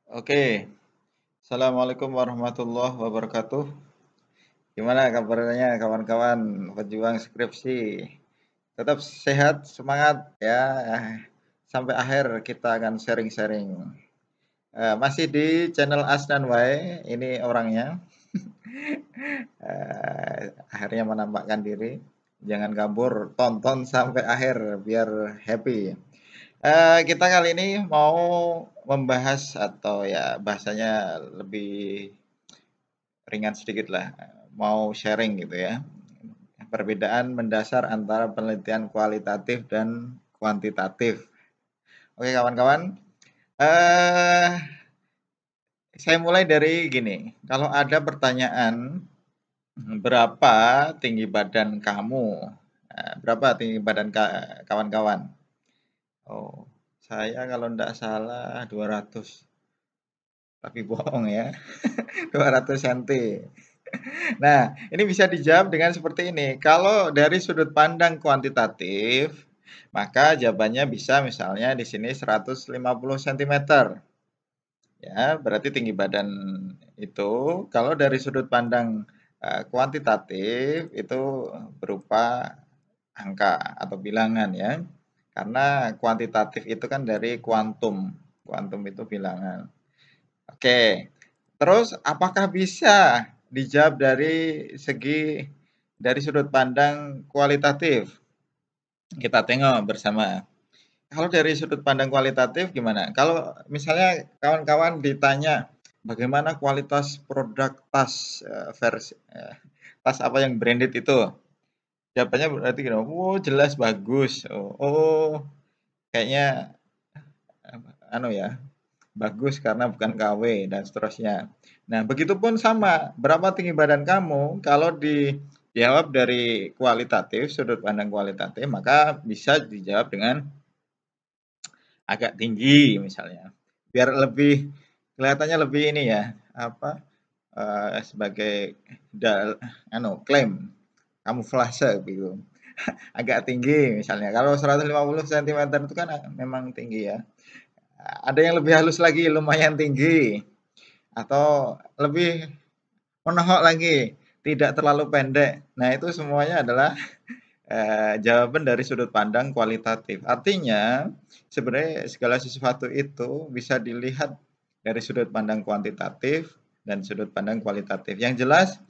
Oke, Assalamualaikum warahmatullahi wabarakatuh. Gimana kabarnya kawan-kawan pejuang skripsi? Tetap sehat, semangat ya. Sampai akhir kita akan sharing-sharing. Masih di channel Asnan Wae, ini orangnya. Akhirnya menampakkan diri. Jangan kabur, tonton sampai akhir biar happy. Kita kali ini mau membahas atau ya bahasanya lebih ringan sedikit lah, mau sharing gitu ya. Perbedaan mendasar antara penelitian kualitatif dan kuantitatif. Oke kawan-kawan, eh saya mulai dari gini. Kalau ada pertanyaan, berapa tinggi badan kamu? Berapa tinggi badan kawan-kawan? Oh, saya kalau tidak salah 200, tapi bohong ya, 200 cm. Nah, ini bisa dijawab dengan seperti ini. Kalau dari sudut pandang kuantitatif, maka jawabannya bisa misalnya di sini 150 cm. Ya, berarti tinggi badan itu kalau dari sudut pandang kuantitatif itu berupa angka atau bilangan ya. Karena kuantitatif itu kan dari kuantum. Kuantum itu bilangan. Oke. Terus apakah bisa dijawab dari sudut pandang kualitatif? Kita tengok bersama. Kalau dari sudut pandang kualitatif gimana? Kalau misalnya kawan-kawan ditanya bagaimana kualitas produk tas tas apa yang branded itu? Jawabannya berarti gini, oh jelas bagus. Oh, kayaknya anu ya, bagus karena bukan KW dan seterusnya. Nah, begitupun sama, berapa tinggi badan kamu kalau dijawab dari kualitatif, sudut pandang kualitatif, maka bisa dijawab dengan agak tinggi misalnya. Biar lebih kelihatannya lebih ini ya, apa sebagai klaim kamuflase gitu. Agak tinggi misalnya. Kalau 150 cm itu kan memang tinggi ya. Ada yang lebih halus lagi, lumayan tinggi. Atau lebih menohok lagi, tidak terlalu pendek. Nah, itu semuanya adalah jawaban dari sudut pandang kualitatif. Artinya, sebenarnya segala sesuatu itu bisa dilihat dari sudut pandang kuantitatif dan sudut pandang kualitatif. Yang jelas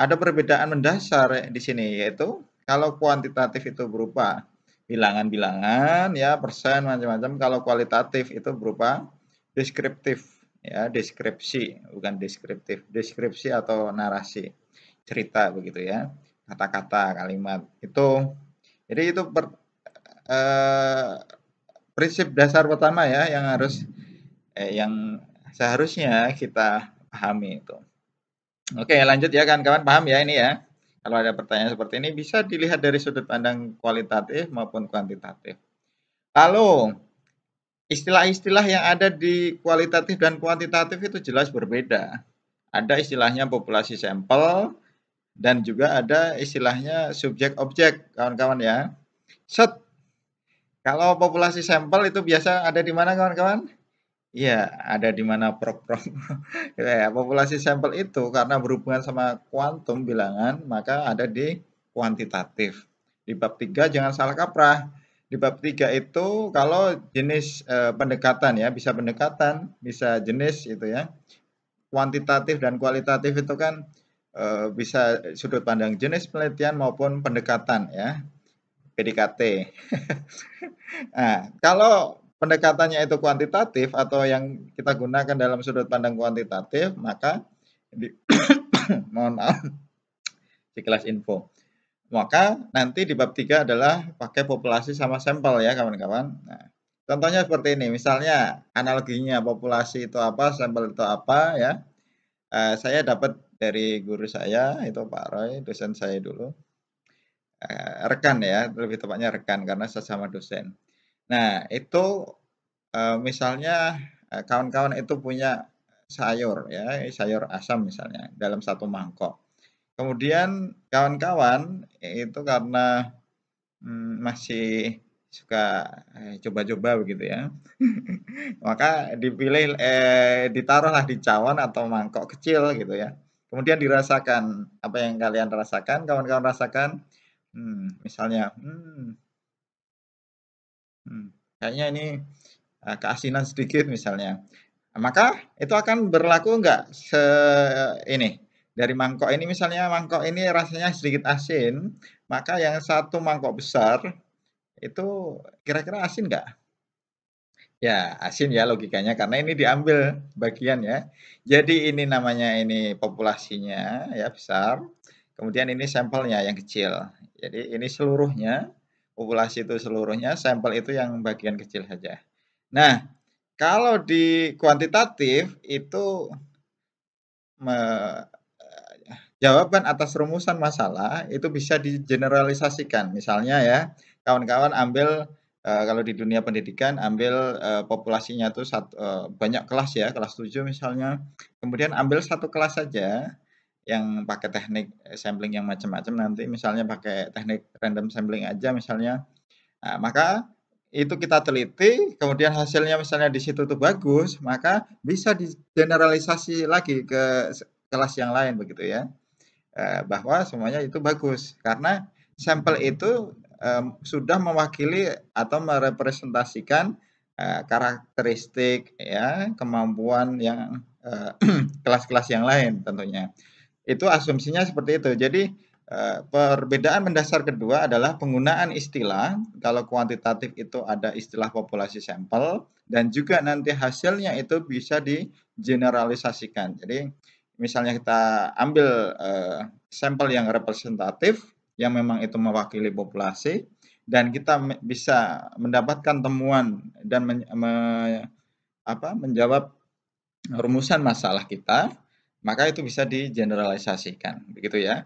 ada perbedaan mendasar di sini, yaitu kalau kuantitatif itu berupa bilangan-bilangan ya, persen macam-macam. Kalau kualitatif itu berupa deskriptif ya, deskripsi, bukan deskriptif. Deskripsi atau narasi, cerita begitu ya. Kata-kata, kalimat itu. Jadi itu eh, prinsip dasar pertama ya yang seharusnya kita pahami itu. Oke, lanjut ya kawan-kawan, paham ya ini ya. Kalau ada pertanyaan seperti ini bisa dilihat dari sudut pandang kualitatif maupun kuantitatif. Lalu istilah-istilah yang ada di kualitatif dan kuantitatif itu jelas berbeda. Ada istilahnya populasi sampel dan juga ada istilahnya subjek objek, kawan-kawan ya. Set, kalau populasi sampel itu biasa ada di mana kawan-kawan? Iya, ada di mana prok-prok. Ya, populasi sampel itu karena berhubungan sama kuantum bilangan, maka ada di kuantitatif. Di bab 3 jangan salah kaprah. Di bab 3 itu kalau jenis pendekatan ya, bisa pendekatan, bisa jenis itu ya. Kuantitatif dan kualitatif itu kan bisa sudut pandang jenis penelitian maupun pendekatan ya, PDKT. Nah, kalau pendekatannya itu kuantitatif atau yang kita gunakan dalam sudut pandang kuantitatif, maka di, mohon maaf, sekilas info. Maka nanti di bab 3 adalah pakai populasi sama sampel ya kawan-kawan. Nah, contohnya seperti ini, misalnya analoginya populasi itu apa, sampel itu apa ya. Saya dapat dari guru saya, itu Pak Roy, dosen saya dulu. Rekan ya, lebih tepatnya rekan karena sesama dosen. Nah, itu misalnya kawan-kawan itu punya sayur ya, sayur asam misalnya dalam satu mangkok. Kemudian kawan-kawan itu karena masih suka coba-coba begitu ya. Maka dipilih ditaruhlah di cawan atau mangkok kecil gitu ya. Kemudian dirasakan apa yang kalian rasakan, kawan-kawan rasakan. Misalnya, kayaknya ini keasinan sedikit misalnya. Maka itu akan berlaku enggak ini dari mangkok ini misalnya mangkok ini rasanya sedikit asin, maka yang satu mangkok besar itu kira-kira asin nggak? Ya, asin ya logikanya karena ini diambil bagian ya. Jadi ini namanya ini populasinya ya besar, kemudian ini sampelnya yang kecil. Jadi ini seluruhnya, populasi itu seluruhnya, sampel itu yang bagian kecil saja. Nah, kalau di kuantitatif itu me jawaban atas rumusan masalah itu bisa digeneralisasikan. Misalnya ya, kawan-kawan ambil, kalau di dunia pendidikan ambil, populasinya tuh banyak kelas ya, kelas 7 misalnya, kemudian ambil satu kelas saja yang pakai teknik, sampling yang macam-macam nanti misalnya pakai teknik random sampling aja misalnya. Nah, maka itu kita teliti, kemudian hasilnya misalnya di situ tuh bagus, maka bisa digeneralisasi lagi ke kelas yang lain begitu ya. Bahwa semuanya itu bagus karena sampel itu sudah mewakili atau merepresentasikan karakteristik ya kemampuan yang kelas-kelas yang lain tentunya. Itu asumsinya seperti itu. Jadi perbedaan mendasar kedua adalah penggunaan istilah. Kalau kuantitatif itu ada istilah populasi sampel dan juga nanti hasilnya itu bisa digeneralisasikan. Jadi misalnya kita ambil sampel yang representatif yang memang itu mewakili populasi dan kita bisa mendapatkan temuan dan menjawab rumusan masalah kita, maka itu bisa digeneralisasikan, begitu ya.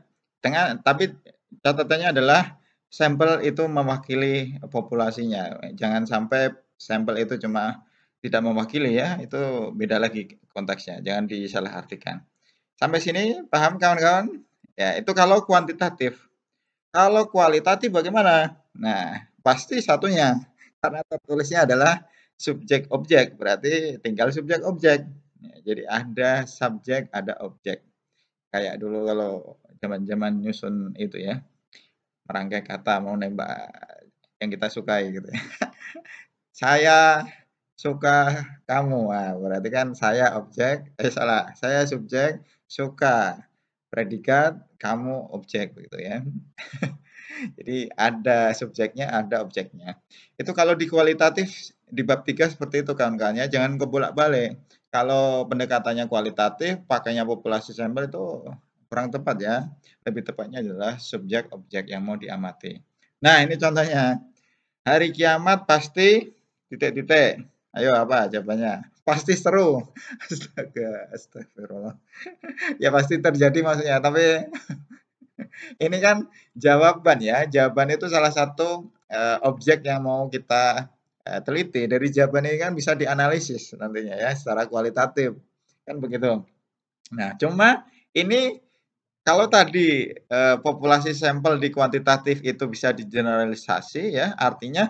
Tapi catatannya adalah sampel itu mewakili populasinya. Jangan sampai sampel itu cuma tidak mewakili ya, itu beda lagi konteksnya, jangan disalahartikan. Sampai sini paham kawan-kawan? Ya, itu kalau kuantitatif. Kalau kualitatif bagaimana? Nah, pasti satunya, karena tertulisnya adalah subjek objek, berarti tinggal subjek objek. Ya, jadi ada subjek, ada objek. Kayak dulu kalau zaman-zaman nyusun itu ya, merangkai kata mau nembak yang kita sukai gitu ya. Saya suka kamu. Nah, berarti kan saya objek, salah, saya subjek, suka predikat, kamu objek gitu ya. Jadi ada subjeknya, ada objeknya. Itu kalau di kualitatif di bab 3 seperti itu kawan-kawan ya, jangan kebolak-balik. Kalau pendekatannya kualitatif, pakainya populasi sampel itu kurang tepat ya. Lebih tepatnya adalah subjek objek yang mau diamati. Nah, ini contohnya. Hari kiamat pasti titik-titik. Ayo apa jawabannya? Pasti seru. Astaga, astagfirullah. Ya pasti terjadi maksudnya, tapi ini kan jawaban ya, jawaban itu salah satu, objek yang mau kita, teliti. Dari jawaban ini kan bisa dianalisis nantinya ya secara kualitatif, kan begitu. Nah, cuma ini kalau tadi, populasi sampel di kuantitatif itu bisa digeneralisasi ya, artinya,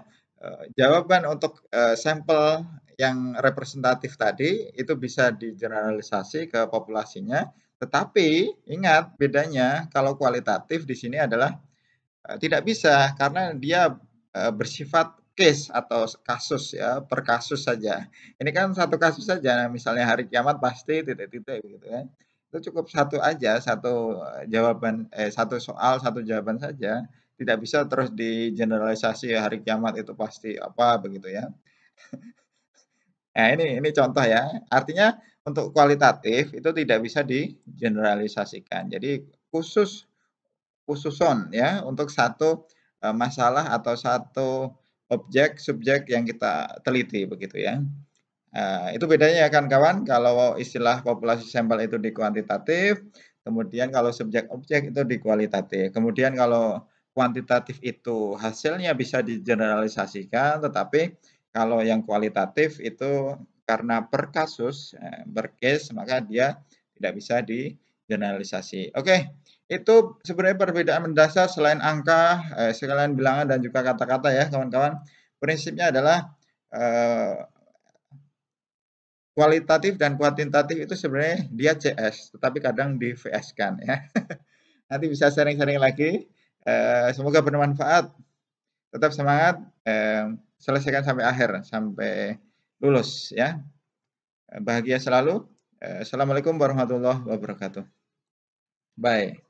jawaban untuk, sampel yang representatif tadi itu bisa digeneralisasi ke populasinya, tetapi ingat bedanya kalau kualitatif di sini adalah, tidak bisa karena dia, bersifat case atau kasus ya, per kasus saja. Ini kan satu kasus saja, misalnya hari kiamat pasti titik-titik gitu kan. Itu cukup satu aja, satu, jawaban satu soal, satu jawaban saja, tidak bisa terus digeneralisasi hari kiamat itu pasti apa, begitu ya. Nah ini contoh ya, artinya untuk kualitatif itu tidak bisa digeneralisasikan. Jadi khususon ya untuk satu, masalah atau satu objek, subjek yang kita teliti begitu ya. Itu bedanya ya kawan-kawan kalau istilah populasi sampel itu di kuantitatif, kemudian kalau subjek objek itu di kualitatif. Kemudian kalau kuantitatif itu hasilnya bisa digeneralisasikan, tetapi kalau yang kualitatif itu karena per kasus, per case, maka dia tidak bisa digeneralisasi. Oke, itu sebenarnya perbedaan mendasar selain angka, sekalian bilangan dan juga kata-kata ya kawan-kawan. prinsipnya adalah, eee, kualitatif dan kuantitatif itu sebenarnya dia CS, tetapi kadang di-VS-kan ya. Nanti bisa sharing-sharing lagi, semoga bermanfaat. Tetap semangat, selesaikan sampai akhir, sampai lulus ya. Bahagia selalu. Assalamualaikum warahmatullahi wabarakatuh. Bye.